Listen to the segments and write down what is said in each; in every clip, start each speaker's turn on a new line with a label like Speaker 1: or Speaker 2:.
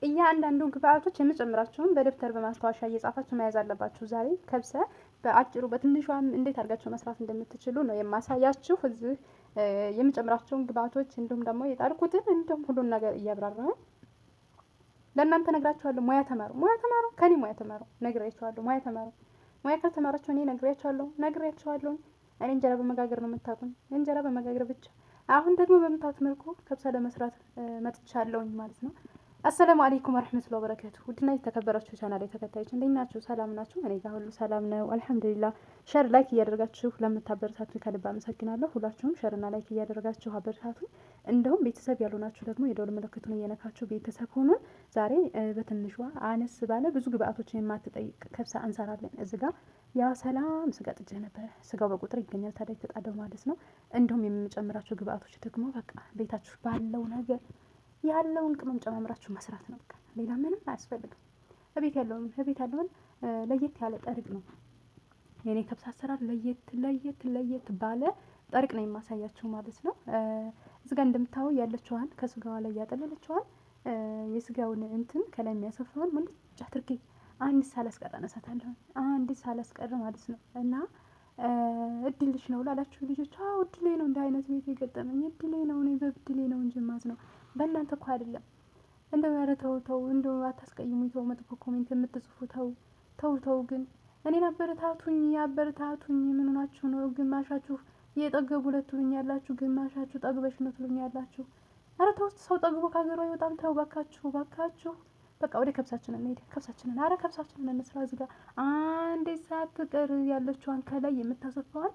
Speaker 1: እያንዳንዱ ግብአቶች የምጨምራቸውን በደብተር በማስታወሻ እየጻፋችሁ መያዝ አለባችሁ። ዛሬ ከብሰ በአጭሩ በትንሿም እንዴት አድርጋችሁ መስራት እንደምትችሉ ነው የማሳያችሁ። እዚህ የምጨምራቸውን ግብአቶች እንዲሁም ደግሞ የጣልኩትን እንዲሁም ሁሉን ነገር እያብራራሁ ለእናንተ ነግራችኋለሁ። ሙያ ተማሩ፣ ሙያ ተማሩ፣ ከኔ ሙያ ተማሩ፣ ነግሬያችኋለሁ። ሙያ ተማሩ። ሙያ ካልተማራችሁ እኔ ነግሬያችኋለሁ። እኔ እንጀራ በመጋገር ነው የምታውቁኝ፣ እንጀራ በመጋገር ብቻ። አሁን ደግሞ በምታዩት መልኩ ከብሳ ለመስራት መጥቻለሁኝ ማለት ነው። አሰላሙ አለይኩም ወራህመቱላሂ ወበረካቱ። ውድና የተከበራችሁ ቻናል ተከታዮች እንዴት ናችሁ? ሰላም ናችሁ? እኔ ጋር ሁሉ ሰላም ነው አልሐምዱሊላህ። ሸር ላይክ እያደረጋችሁ ለምታበረታቱኝ ከልብ አመሰግናለሁ። ሁላችሁም ሸርና ላይክ እያደረጋችሁ አበረታቱኝ። እንደውም ቤተሰብ ያልሆናችሁ ደግሞ የደወል ምልክቱን እየነካችሁ ቤተሰብ ሁኑን። ዛሬ በትንሿ አነስ ባለ ብዙ ግብአቶችን የማትጠይቅ ከብሳ እንሰራለን። እዚህ ጋር ያ ሰላም ስጋ ጥጄ ነበር። ስጋው በቁጥር ይገኛል ታዲያ የተጣደው ማለት ነው። እንደውም የምጨምራቸው ግብአቶች ደግሞ በቃ ቤታችሁ ባለው ነገር ያለውን ቅመም ጨማምራችሁ መስራት ነው። በቃ ሌላ ምንም አያስፈልግም። እቤት ያለውን ለየት ያለ ጠርቅ ነው የኔ ከብሳ አሰራር። ለየት ባለ ጠርቅ ነው የማሳያችሁ ማለት ነው። እዚህ ጋር እንደምታዩ ያለችዋን ከስጋዋ ላይ ያጠለለችዋን የስጋውን እንትን ከላይ የሚያሰፋውን ሙልጭ አድርጌ አንድ ሳላስቀር አነሳታለሁ። አንድ ሳላስቀር ማለት ነው። እና እድልሽ ነው ላላችሁ ልጆች፣ አዎ እድሌ ነው። እንደ አይነት ቤት የገጠመኝ እድሌ ነው። እኔ በእድሌ ነው እንጂ ማለት ነው። በእናንተ እኮ አይደለም። እንደው ኧረ ተው እንደው አታስቀይሙኝ። ተው መጥፎ ኮሜንት የምትጽፉ ተው ግን እኔን አበረታቱኝ። ምን ሆናችሁ ነው? ግማሻችሁ የጠገቡ ሁለት ትሉኛላችሁ፣ ግማሻችሁ ጠግበሽ ነው ትሉኛላችሁ። ኧረ ተው ሰው ጠግቦ ከሀገሩ አይወጣም። ተው ባካችሁ። በቃ ወደ ከብሳችንን እንሂድ። ከብሳችንን እንስራ። እዚህ ጋር አንዴ ሳትቀር ያለችዋን ከላይ የምታሰፋዋን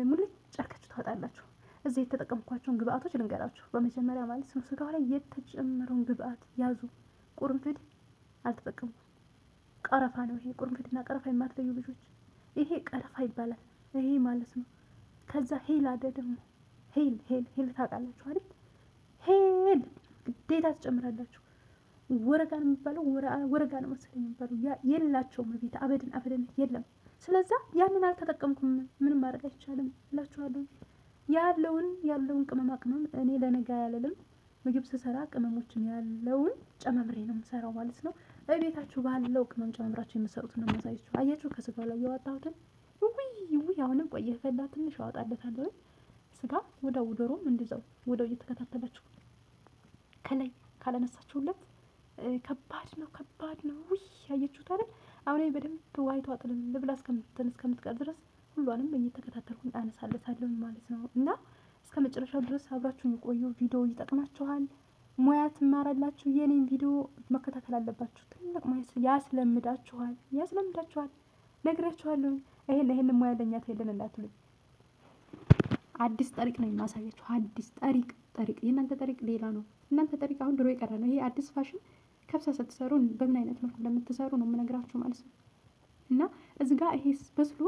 Speaker 1: ሙልጭ አድርጋችሁ ታወጣላችሁ። እዚህ የተጠቀምኳቸውን ግብአቶች ልንገራችሁ። በመጀመሪያ ማለት ነው ስጋው ላይ የተጨመረውን ግብአት ያዙ። ቁርንፍድ አልተጠቀምኩም። ቀረፋ ነው ይሄ። ቁርንፍድና ቀረፋ የማትለዩ ልጆች ይሄ ቀረፋ ይባላል። ይሄ ማለት ነው። ከዛ ሄል አለ ደግሞ ሄል ታውቃላችሁ አይደል? ሄል ግዴታ ትጨምራላችሁ። ወረጋ ነው የሚባለው፣ ወረጋ ነው መሰለኝ የሚባለው። ያ የላቸውም ቤት አበድን የለም። ስለዛ ያንን አልተጠቀምኩም። ምንም ማድረግ አይቻልም እላችኋለሁ። ያለውን ቅመማ ቅመም እኔ ለነጋ ያለልም ምግብ ስሰራ ቅመሞችን ያለውን ጨማምሬ ነው የምሰራው ማለት ነው። በቤታችሁ ባለው ቅመም ጨማምራችሁ የምሰሩት ነው የማሳያችሁ። አያችሁ ከስጋው ላይ ያወጣሁትን ውይ አሁንም ቆየ ፈላ ትንሽ አወጣለታለሁ። ስጋ ወዳው ዶሮም እንደዛው ወዳው እየተከታተላችሁ ከላይ ካላነሳችሁለት ከባድ ነው። ውይ አያችሁት አይደል? አሁን በደንብ ዋይቷ ጥልል ልብላ እስከምትቀር ድረስ ሁሏንም እየተከታተልኩኝ አነሳለታለሁ ማለት ነው። እና እስከ መጨረሻው ድረስ አብራችሁን የቆዩ ቪዲዮ ይጠቅማችኋል፣ ሙያ ትማራላችሁ። የኔን ቪዲዮ መከታተል አለባችሁ። ትልቅ ሙያ ያስለምዳችኋል። ነግራችኋለሁ። ይሄን ሙያ ለኛ ተይለን እንዳትሉኝ። አዲስ ጠሪቅ ነው የማሳያችሁ። አዲስ ጠሪቅ የእናንተ ጠሪቅ ሌላ ነው። እናንተ ጠሪቅ አሁን ድሮ የቀረ ነው። ይሄ አዲስ ፋሽን ከብሳ ስትሰሩ በምን አይነት መልኩ እንደምትሰሩ ነው የምነግራችሁ ማለት ነው። እና እዚህ ጋር ይሄ በስሎ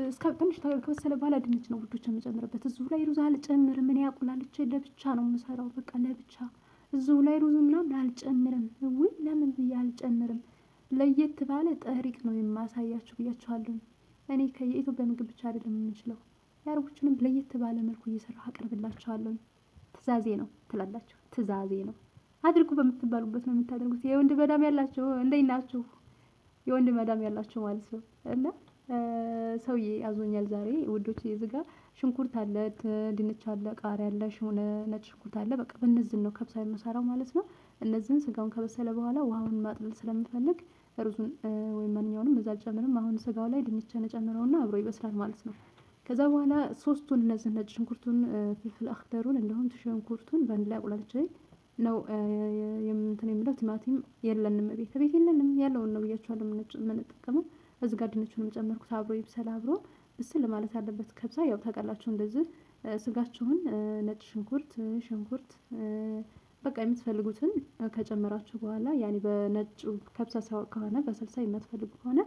Speaker 1: እስከ ትንሽ ከበሰለ በኋላ ድንች ነው ውዶች የምጨምርበት። እዚሁ ላይ ሩዝ አልጨምርም። ምን ያቁላልቼ ለብቻ ነው የምሰራው። በቃ ለብቻ እዚሁ ላይ ሩዝ ምናምን አልጨምርም። ውይ ለምን ብዬ አልጨምርም። ለየት ባለ ጠሪቅ ነው የማሳያችሁ ብያችኋለሁ። እኔ የኢትዮጵያ ምግብ ብቻ አይደለም የምንችለው፣ የአረቦችንም ለየት ባለ መልኩ እየሰራሁ አቀርብላችኋለሁ። ትእዛዜ ነው ትላላችሁ። ትእዛዜ ነው አድርጉ በምትባሉበት ነው የምታደርጉት። የወንድ መዳም ያላችሁ እንዴት ናችሁ? የወንድ መዳም ያላችሁ ማለት ነው። እና ሰውዬ አዞኛል ዛሬ ውዶች። እዚህ ጋር ሽንኩርት አለ፣ ድንች አለ፣ ቃሪያ አለ፣ ነጭ ሽንኩርት አለ። በቃ በእነዚህን ነው ከብሳ የምሰራው ማለት ነው። እነዚህን ስጋውን ከበሰለ በኋላ ውሃውን ማጥለል ስለምፈልግ ሩዙን ወይም ማንኛውንም እዛ አልጨምርም። አሁን ስጋው ላይ ድንችን ጨምረውና አብሮ ይበስላል ማለት ነው። ከዛ በኋላ ሶስቱን እነዚህ ነጭ ሽንኩርቱን፣ ፍልፍል አክደሩን እንዲሁም ሽንኩርቱን በአንድ ላይ አቁላልቼ ነው የምለው። ቲማቲም የለንም ቤት የለንም፣ ያለውን ነው ብያችኋለሁ የምንጠቀመው። እዚህ ጋር ድንቹንም ጨመርኩት። አብሮ ይብሰል። አብሮ ብስል ማለት አለበት ከብሳ። ያው ታውቃላችሁ እንደዚህ ስጋችሁን ነጭ ሽንኩርት በቃ የምትፈልጉትን ከጨመራችሁ በኋላ ያኔ በነጩ ከብሳ ከሆነ በሰልሳ የማትፈልጉ ከሆነ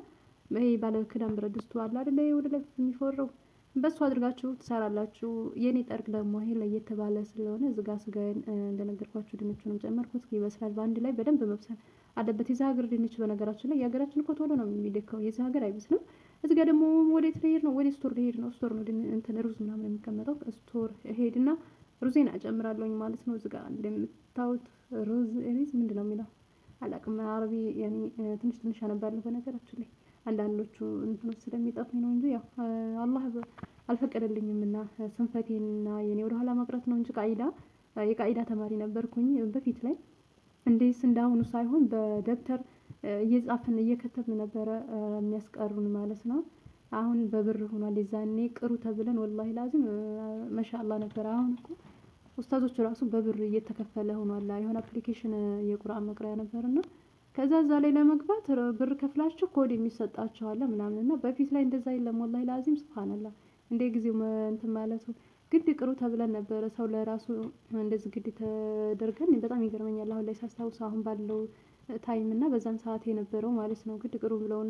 Speaker 1: ይሄ ባለ ክዳን ብረት ድስቱ አለ አይደለ? ወደ ላይ የሚፎረው በሱ አድርጋችሁ ትሰራላችሁ። የኔ ጠርቅ ደግሞ ይሄ ለየት ባለ ስለሆነ እዚህ ጋር ስጋዬን እንደነገርኳችሁ ድንቹንም ጨመርኩት። ይበስላል። በአንድ ላይ በደንብ መብሰል አለበት። የዚህ ሀገር ድንች በነገራችን ላይ የሀገራችን እኮ ቶሎ ነው የሚደካው፣ የዚህ ሀገር አይበስልም። እዚህ ጋር ደግሞ ወዴት ልሄድ ነው? ወደ ስቶር ልሄድ ነው። ስቶር ነው እንትን ሩዝ ምናምን የሚቀመጠው። ስቶር ሄድና ሩዜን እጨምራለሁኝ ማለት ነው። እዚህ ጋር እንደምታዩት ሩዝ ምንድን ነው የሚለው አላቅም አረቢ ያኔ ትንሽ ትንሽ አነባለሁ በነገራችን ላይ አንዳንዶቹ እንትኖች ስለሚጠፉኝ ነው እንጂ ያው አላህ አልፈቀደልኝም እና ስንፈቴንና የኔ ወደኋላ መቅረት ነው እንጂ የቃኢዳ ተማሪ ነበርኩኝ በፊት ላይ እንዴስ እንዳሁኑ ሳይሆን በደብተር እየጻፍን እየከተብን ነበረ የሚያስቀሩን ማለት ነው። አሁን በብር ሆኗል። የዛኔ ቅሩ ተብለን ወላሂ ላዚም ማሻአላህ ነበር። አሁን እኮ ኡስታዞች ራሱ በብር እየተከፈለ ሆኗል። የሆነ አፕሊኬሽን የቁርአን መቅሪያ ነበርና ከዛ እዛ ላይ ለመግባት ብር ከፍላችሁ ኮድ የሚሰጣችሁ አለ ምናምን እና በፊት ላይ እንደዛ የለም። ወላሂ ላዚም ሱብሃንአላህ እንደ ጊዜው እንትን ማለቱ ግድ ቅሩ ተብለን ነበረ። ሰው ለራሱ እንደዚህ ግድ ተደርገን በጣም ይገርመኛል። አሁን ላይ ሳስታውሰው አሁን ባለው ታይም እና በዛን ሰዓት የነበረው ማለት ነው። ግድ ቅሩ ብለውን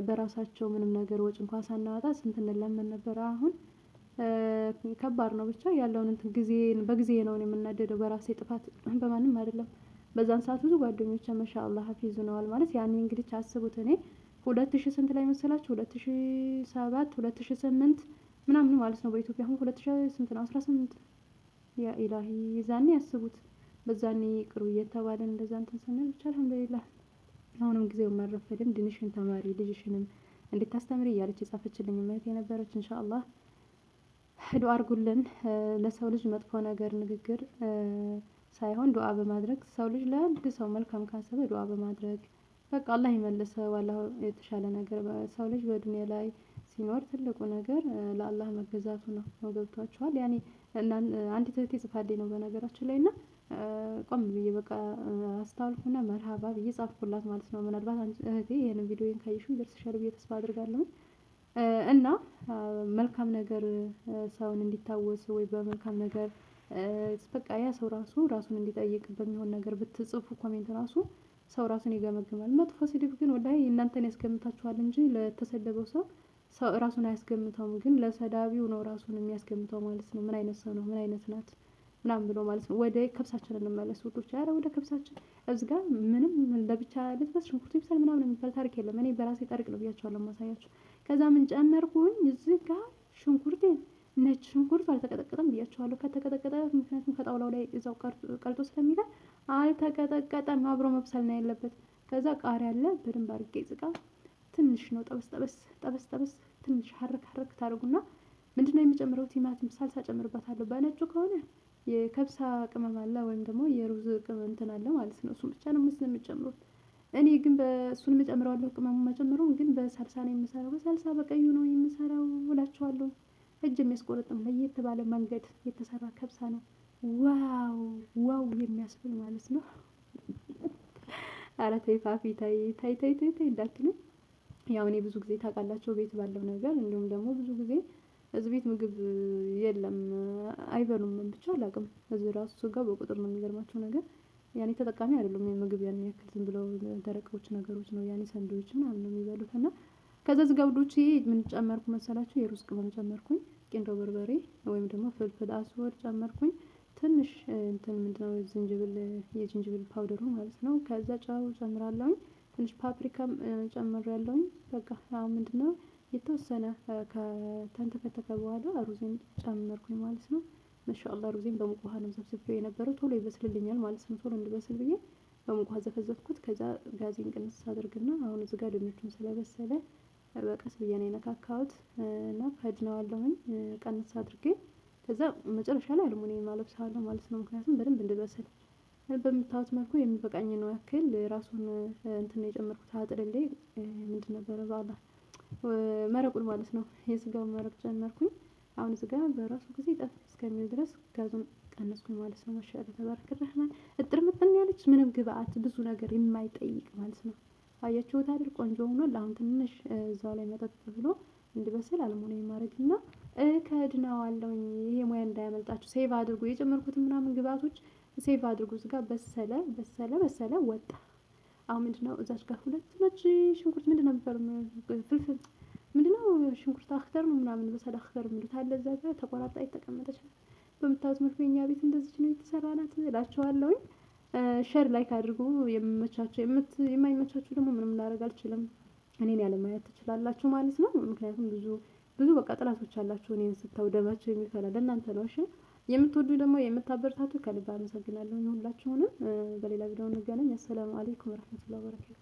Speaker 1: በራሳቸው ምንም ነገር ወጪ እንኳን ሳናወጣ ስንት እንለመን ነበር። አሁን ከባድ ነው። ብቻ ያለውን እንትን በጊዜ ነው የምናደደው በራሴ ጥፋት በማንም አይደለም። በዛን ሰዓት ብዙ ጓደኞቼ ማሻአላህ ሀፊዝ ሆነዋል ማለት ያኔ እንግዲህ አስቡት እኔ 2000 ስንት ላይ መሰላችሁ 2007 2008 ምናምን ማለት ነው በኢትዮጵያ አሁን 2000 ስንት ነው 18 ያ ኢላሂ የዛኔ ያስቡት በዛኔ ቅሩ እየተባለን እንደዛ እንትን ስንል ብቻ አልሐምዱሊላህ አሁንም ጊዜው አልረፈደም። ድንሽን ተማሪ ልጅሽንም እንድታስተምሪ እያለች የጻፈችልኝ እህቴ ነበረች። ኢንሻአላህ ዱአ አድርጉልን። ለሰው ልጅ መጥፎ ነገር ንግግር ሳይሆን ዱአ በማድረግ ሰው ልጅ ለአንድ ሰው መልካም ካሰበ ዱአ በማድረግ በቃ አላህ ይመልሰው። አላህ የተሻለ ነገር ሰው ልጅ በዱንያ ላይ ሲኖር ትልቁ ነገር ለአላህ መገዛቱ ነው። ገብቷችኋል? ያኔ አንዲት እህቴ ጽፋልኝ ነው በነገራችን ላይ እና ቆም ብዬ በቃ አስታውልኩና መርሃባ ብዬ ጻፍኩላት ማለት ነው። ምናልባት እህቴ ይሄንን ቪዲዮዬን ካየሽው ይደርስሻል ብዬ ተስፋ አድርጋለሁ። እና መልካም ነገር ሰውን እንዲታወስ ወይ በመልካም ነገር በቃ ያ ሰው ራሱን እንዲጠይቅ በሚሆን ነገር ብትጽፉ ኮሜንት ራሱ ሰው ራሱን ይገመግማል። መጥፎ ስድብ ግን ወላሂ እናንተን ያስገምታችኋል እንጂ ለተሰደበው ሰው ራሱን አያስገምተውም። ግን ለሰዳቢው ነው ራሱን የሚያስገምተው ማለት ነው። ምን አይነት ሰው ነው? ምን አይነት ናት? ምናምን ብሎ ማለት ነው። ወደ ከብሳችን እንመለስ ውዶች። ኧረ ወደ ከብሳችን እዚህ ጋር ምንም ለብቻ ልትበስ ሽንኩርቱ ይብሳል ምናምን የሚባል ታሪክ የለም። እኔ በራሴ ታሪክ ነው ብያቸዋለሁ ማሳያችሁ። ከዛ ምን ጨመርኩኝ እዚህ ጋር ሽንኩርቴን ነጭ ሽንኩርት አልተቀጠቀጠም ብያቸዋለሁ። ከተቀጠቀጠ ምክንያቱም ከጣውላው ላይ እዛው ቀልጦ ስለሚል አልተቀጠቀጠም። አብሮ መብሰል ነው ያለበት። ከዛ ቃሪያ አለ በደንብ አድርጌ ዝቃ ትንሽ ነው ጠበስ ትንሽ ሀረክ ታደርጉና ምንድነው የሚጨምረው? ቲማቲም ሳልሳ ጨምርበታለሁ። በነጩ ከሆነ የከብሳ ቅመም አለ ወይም ደግሞ የሩዝ ቅመም እንትን አለ ማለት ነው። እሱን ብቻ ነው የምጨምሩት። እኔ ግን በእሱን እጨምረዋለሁ። ቅመሙን መጨመሩን ግን በሳልሳ ነው የምሰራው። በሳልሳ በቀዩ ነው የምሰራው እላችኋለሁ። እጅ የሚያስቆረጥም ለየት ባለ መንገድ የተሰራ ከብሳ ነው። ዋው የሚያስብል ማለት ነው። ኧረ ተይ ፋፊ ተይ እንዳትሉኝ። ያው እኔ ብዙ ጊዜ ታውቃላችሁ ቤት ባለው ነገር እንዲሁም ደግሞ ብዙ ጊዜ እዚህ ቤት ምግብ የለም አይበሉም ብቻ አላውቅም። እዚህ ራሱ ስጋ በቁጥር ነው የሚገርማቸው ነገር ያኔ ተጠቃሚ አይደሉም። የምግብ ያን ያክል ዝም ብለው ደረቆች ነገሮች ነው ያኔ ሳንድዊች ምናምን ነው የሚበሉት። እና ከዛ እዚህ ጋር ውዶቼ ምን ጨመርኩ መሰላችሁ? የሩዝ ቅመም ጨመርኩኝ። ቂንዶ በርበሬ ወይም ደግሞ ፍልፍል አስወድ ጨመርኩኝ። ትንሽ እንትን ምንድነው የዝንጅብል ፓውደሩ ማለት ነው። ከዛ ጨው ጨምራለሁኝ። ትንሽ ፓፕሪካም ጨምሬያለሁኝ። በቃ አሁን ምንድነው የተወሰነ ከተንተከተከ በኋላ ሩዜን ጨመርኩኝ ማለት ነው። ማሻአላህ ሩዜን በሙቅ ውሃ ነው ዘፍዝፌው የነበረው ቶሎ ይበስልልኛል ማለት ነው። ቶሎ እንዲበስል ብዬ በሙቅ ውሃ ዘፈዘፍኩት። ከዛ ጋዜን ቅንስ አድርግና አሁን እዚህ ጋር ድንቹን ስለበሰለ በቀስ ብዬ ነው የነካካሁት እና ከድነዋለሁኝ ቀንስ አድርጌ ከዛ መጨረሻ ላይ አልሙኒየም አለብሰዋለሁ ማለት ነው። ምክንያቱም በደንብ እንዲበስል በምታዩት መልኩ የሚበቃኝ ነው ያክል ራሱን እንትን የጨመርኩት አጥልሌ ምንድን ነበረ በኋላ መረቁን ማለት ነው። የስጋውን መረቅ ጨመርኩኝ። አሁን ስጋ በራሱ ጊዜ ጠፍ እስከሚል ድረስ ጋዙን ቀነስኩኝ ማለት ነው። ማሻአላህ ተባረከ ረህማን እጥር ምጥን ያለች ምንም ግብአት ብዙ ነገር የማይጠይቅ ማለት ነው። አያችሁት አይደል? ቆንጆ ሆኗል። አሁን ትንሽ እዛው ላይ መጠጥ ብሎ እንዲበስል አልሙኒየም ማድረግና ከድነዋለሁኝ። ይሄ ሙያ እንዳያመልጣችሁ ሴቭ አድርጉ። የጨመርኩትን ምናምን ግብአቶች ሴቭ አድርጉ። እዚህ ጋር በሰለ ወጣ። አሁን ምንድነው እዛች ጋር ሁለት ነጭ ሽንኩርት ምንድነው የሚባለው ፍልፍል ምንድነው ሽንኩርት አክተር ነው ምናምን በሰል አክተር የሚሉት አለ እዛ ጋር ተቆራርጣ የተቀመጠች ነው። በምታዩት መልኩ የኛ ቤት እንደዚች ነው የተሰራናት እላችኋለሁኝ። ሼር ላይክ አድርጉ። የሚመቻችሁ የማይመቻችሁ ደግሞ ምንም ላደርግ አልችልም። እኔን ያለማየት ትችላላችሁ ማለት ነው። ምክንያቱም ብዙ በቃ ጥላቶች አላችሁ እኔን ስታው ደማቸው የሚፈላ ለእናንተ ነው። እሺ የምትወዱ ደግሞ የምታበረታቱ ከልብ አመሰግናለሁ ሁላችሁንም። በሌላ ቪዲዮ እንገናኝ። አሰላሙ አለይኩም ወራህመቱላሂ ወበረካቱ።